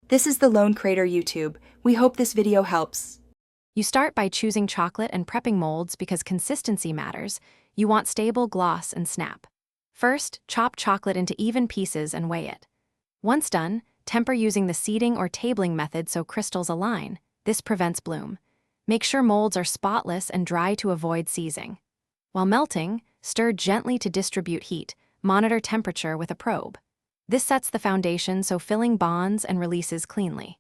This is the Lone Crater YouTube. We hope this video helps. You start by choosing chocolate and prepping molds because consistency matters. You want stable gloss and snap. First, chop chocolate into even pieces and weigh it. Once done, temper using the seeding or tabling method so crystals align. This prevents bloom. Make sure molds are spotless and dry to avoid seizing. While melting, stir gently to distribute heat. Monitor temperature with a probe. This sets the foundation so filling bonds and releases cleanly.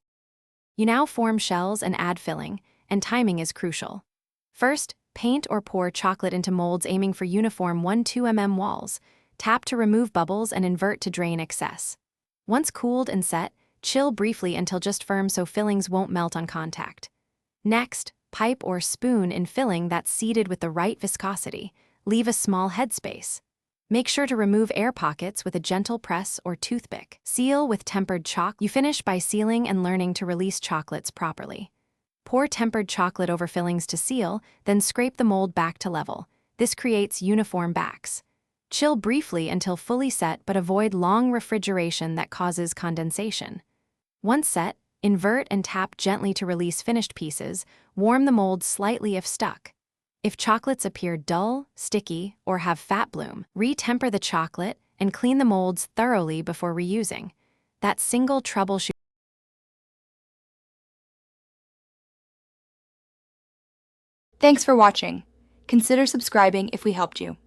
You now form shells and add filling, and timing is crucial. First, paint or pour chocolate into molds aiming for uniform 1-2 mm walls. Tap to remove bubbles and invert to drain excess. Once cooled and set, chill briefly until just firm so fillings won't melt on contact. Next, pipe or spoon in filling that's seated with the right viscosity. Leave a small headspace. Make sure to remove air pockets with a gentle press or toothpick. Seal with tempered chalk. You finish by sealing and learning to release chocolates properly. Pour tempered chocolate over fillings to seal, then scrape the mold back to level. This creates uniform backs. Chill briefly until fully set, but avoid long refrigeration that causes condensation. Once set, invert and tap gently to release finished pieces. Warm the mold slightly if stuck. If chocolates appear dull, sticky, or have fat bloom, re-temper the chocolate and clean the molds thoroughly before reusing. That single troubleshoot. Thanks for watching. Consider subscribing if we helped you.